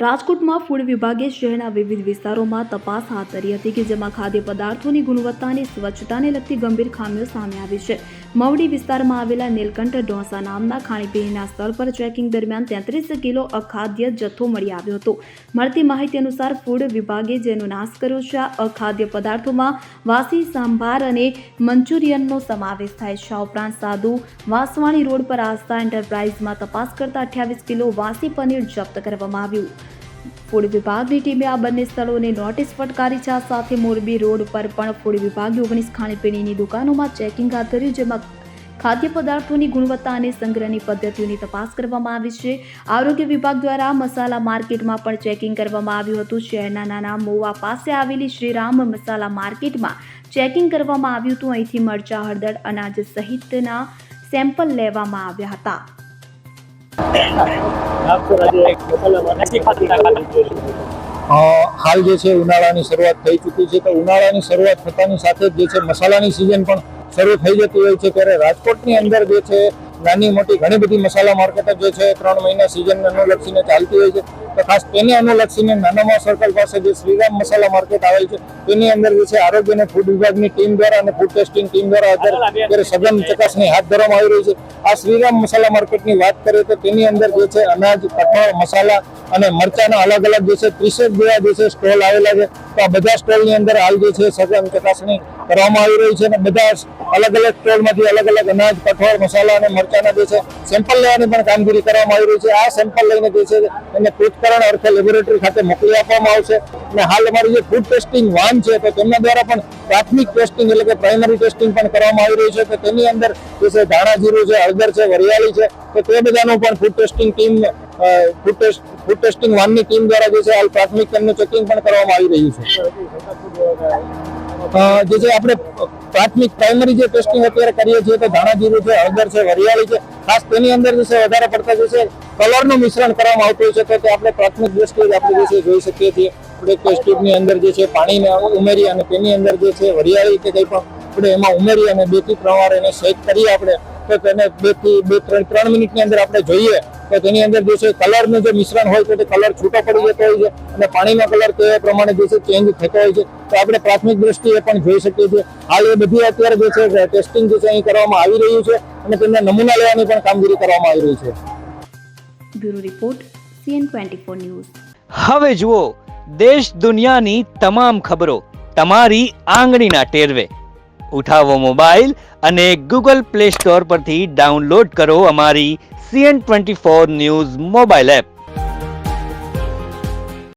રાજકોટમાં ફૂડ વિભાગે શહેરના વિવિધ વિસ્તારોમાં તપાસ હાથ ધરી હતી કે જેમાં ખાદ્ય પદાર્થોની ગુણવત્તા અને સ્વચ્છતાને લગતી ગંભીર ખામીઓ સામે આવી છે. મવડી વિસ્તારમાં આવેલા નીલકંઠ ઢોસા નામના ખાણીપીણીના સ્થળ પર ચેકિંગ દરમિયાન 33 કિલો અખાદ્ય જથ્થો મળી આવ્યો હતો. મળતી માહિતી અનુસાર ફૂડ વિભાગે જેનો નાશ કર્યો છે. આ અખાદ્ય પદાર્થોમાં વાસી સાંભાર અને મંચુરિયનનો સમાવેશ થાય છે. આ ઉપરાંત સાધુ વાસવાણી રોડ પર આસ્થા એન્ટરપ્રાઇઝમાં તપાસ કરતા 28 કિલો વાસી પનીર જપ્ત કરવામાં આવ્યું. ફૂડ વિભાગની ટીમે આ બંને સ્થળોને નોટિસ ફટકારી છે. આ સાથે મોરબી રોડ પર પણ ફૂડ વિભાગે 19 ખાણીપીણીની દુકાનોમાં ચેકિંગ હાથ ધર્યું, જેમાં ખાદ્ય પદાર્થોની ગુણવત્તા અને સંગ્રહની પદ્ધતિઓની તપાસ કરવામાં આવી છે. આરોગ્ય વિભાગ દ્વારા મસાલા માર્કેટમાં પણ ચેકિંગ કરવામાં આવ્યું હતું. શહેરના નાના મોવા પાસે આવેલી શ્રીરામ મસાલા માર્કેટમાં ચેકિંગ કરવામાં આવ્યું હતું. અહીંથી મરચા, હળદર, અનાજ સહિતના સેમ્પલ લેવામાં આવ્યા હતા. હાલ જે છે ઉનાળાની શરૂઆત થઈ ચૂકી છે, તો ઉનાળાની શરૂઆત થતાની સાથે જ જે છે મસાલાની સિઝન પણ શરૂ થઈ જતી હોય છે. ત્યારે રાજકોટની અંદર જે છે નાની મોટી ઘણી બધી મસાલા માર્કેટો જે છે 3 મહિના સિઝનને અનુલક્ષીને ચાલતી હોય છે. તો ખાસ તેને અનુલક્ષીને નાનામાં સર્કલ પાસે જે શ્રીરામ મસાલા માર્કેટ આવેલ છે તેની અંદર જે છે આરોગ્ય અને ફૂડ વિભાગની ટીમ દ્વારા અને ફૂડ ટેસ્ટિંગ ટીમ દ્વારા અત્યારે સઘન ચકાસણી હાથ ધરવામાં આવી રહી છે. આ શ્રીરામ મસાલા માર્કેટની વાત કરીએ તો તેની અંદર જે છે અનાજ, કઠોળ, મસાલા અને મરચાના અલગ અલગ જે છે 30 જેવા જે છે સ્ટોલ આવેલા છે. તો આ બધા સ્ટોલની અંદર હાલ જે છે સઘન ચકાસણી કરવામાં આવી રહી છે અને બધા અલગ અલગ સ્ટોલમાંથી અલગ અલગ અનાજ, કઠોળ, મસાલા અને મરચાના જે છે સેમ્પલ લેવાની પણ કામગીરી કરવામાં આવી રહી છે. આ સેમ્પલ લઈને જે છે એને પૃથ્થકરણ અર્થે લેબોરેટરી ખાતે મોકલી આપવામાં આવશે. અને હાલ અમારી જે ફૂડ ટેસ્ટિંગ વાન છે તો તેમના દ્વારા પણ પ્રાથમિક ટેસ્ટિંગ એટલે કે પ્રાઇમરી ટેસ્ટિંગ પણ કરવામાં આવી રહ્યું છે. તો તેની અંદર જે છે ધાણા જીરું છે, હળદર છે, વરિયાળી છે, તો તે બધાનું પણ food testing team food testing વાનની ટીમ દ્વારા જે છે હાલ પ્રાથમિક તેમનું ચેકિંગ પણ કરવામાં આવી રહ્યું છે. જે છે આપણે પ્રાથમિક પ્રાઇમરી જે ટેસ્ટિંગ અત્યારે કરીએ છીએ તો ધાણા જીરું છે, હળદર છે, વરિયાળી છે, ખાસ તેની અંદર જે છે વધારે પડતા જે છે કલરનું મિશ્રણ કરવામાં આવતું હોય છે. તો તે આપણે પ્રાથમિક દ્રષ્ટિએ આપણે જે છે જોઈ શકીએ છીએ. આપણે ટેસ્ટ ટ્યુબની અંદર જે છે પાણીને ઉમેરી અને તેની અંદર જે છે વરિયાળી કે કંઈ પણ આપણે એમાં ઉમેરી અને 2 થી 3 વાર એને શેક કરીએ આપણે તો તેને 2 થી 3 મિનિટની અંદર આપણે જોઈએ તો તેની અંદર જે છે કલરનું જે મિશ્રણ હોય તો તે કલર છૂટો પડી જતો હોય છે અને પાણીનો કલર તે પ્રમાણે જે છે ચેન્જ થતો હોય છે. તો આપણે પ્રાથમિક દ્રષ્ટિએ પણ જોઈ શકીએ છીએ. હાલ એ બધી અત્યારે જે છે ટેસ્ટિંગ જે છે અહીં કરવામાં આવી રહ્યું છે અને તેના નમૂના લેવાની પણ કામગીરી કરવામાં આવી રહી છે. Bureau report CN24 news. હવે જુઓ દેશ દુનિયાની તમામ ખબરો તમારી આંગળીના ટેરવે. ઉઠાવો મોબાઈલ અને Google Play Store પરથી ડાઉનલોડ કરો અમારી CN24 ન્યૂઝ મોબાઈલ એપ.